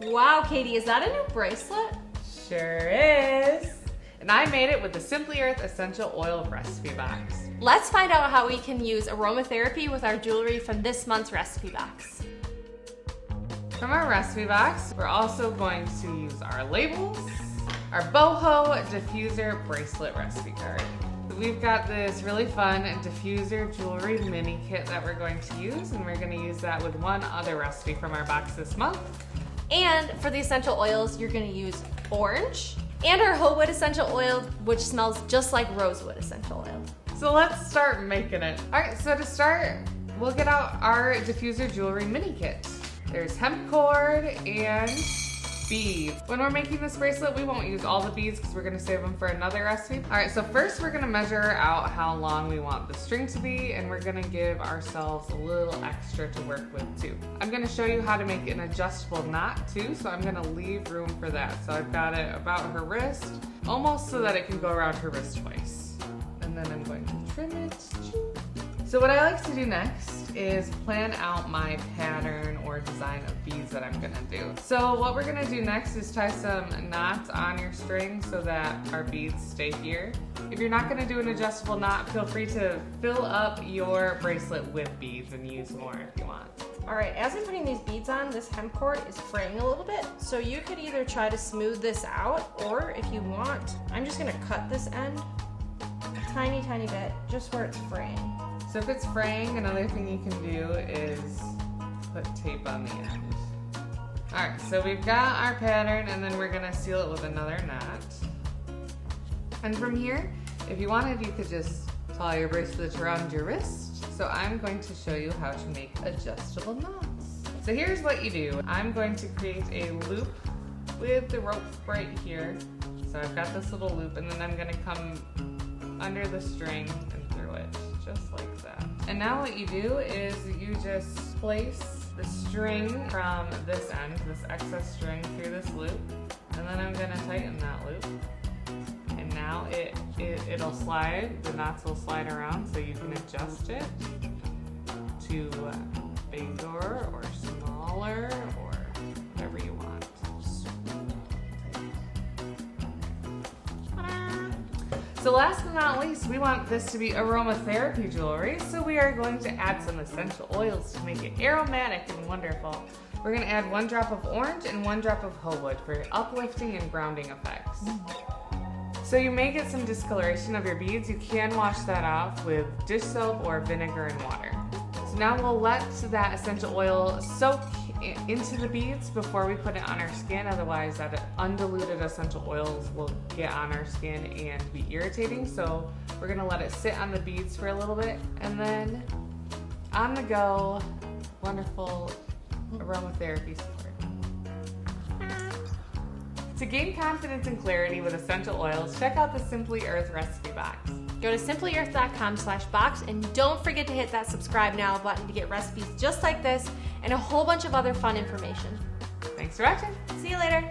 Wow, Katie, is that a new bracelet? Sure is. And I made it with the Simply Earth Essential Oil Recipe Box. Let's find out how we can use aromatherapy with our jewelry from this month's recipe box. From our recipe box, we're also going to use our labels, our Boho Diffuser Bracelet Recipe Card. We've got this really fun diffuser jewelry mini kit that we're going to use, and we're going to use that with one other recipe from our box this month. And for the essential oils, you're going to use orange and our Howood essential oil, which smells just like rosewood essential oil. So let's start making it. All right, so to start, we'll get out our diffuser jewelry mini kit. There's hemp cord and beads. When we're making this bracelet, we won't use all the beads because we're gonna save them for another recipe. All right, so first we're gonna measure out how long we want the string to be, and we're gonna give ourselves a little extra to work with too. I'm gonna show you how to make an adjustable knot too, so I'm gonna leave room for that. So I've got it about her wrist, almost so that it can go around her wrist twice. And then I'm going to trim it. So what I like to do next is plan out my pattern or design of beads that I'm gonna do. So what we're gonna do next is tie some knots on your string so that our beads stay here. If you're not gonna do an adjustable knot, feel free to fill up your bracelet with beads and use more if you want. All right, as I'm putting these beads on, this hemp cord is fraying a little bit. So you could either try to smooth this out, or if you want, I'm just gonna cut this end a tiny, tiny bit, just where it's fraying. So if it's fraying, another thing you can do is put tape on the end. All right, so we've got our pattern, and then we're gonna seal it with another knot. And from here, if you wanted, you could just tie your bracelet around your wrist. So I'm going to show you how to make adjustable knots. So here's what you do. I'm going to create a loop with the rope right here. So I've got this little loop, and then I'm gonna come under the string and through it, just like that. And now what you do is you just place the string from this end, this excess string, through this loop, and then I'm gonna tighten that loop. And now it'll slide, the knots will slide around, so you can adjust it to bigger or smaller or whatever you want. So last but not least, we want this to be aromatherapy jewelry, so we are going to add some essential oils to make it aromatic and wonderful. We're going to add 1 drop of orange and 1 drop of Howood for uplifting and grounding effects. So you may get some discoloration of your beads. You can wash that off with dish soap or vinegar and water. So now we'll let that essential oil soak into the beads before we put it on our skin, otherwise that undiluted essential oils will get on our skin and be irritating. So we're gonna let it sit on the beads for a little bit, and then on the go, wonderful aromatherapy support. To gain confidence and clarity with essential oils, check out the Simply Earth recipe box. Go to simplyearth.com/box and don't forget to hit that subscribe now button to get recipes just like this and a whole bunch of other fun information. Thanks for watching. See you later.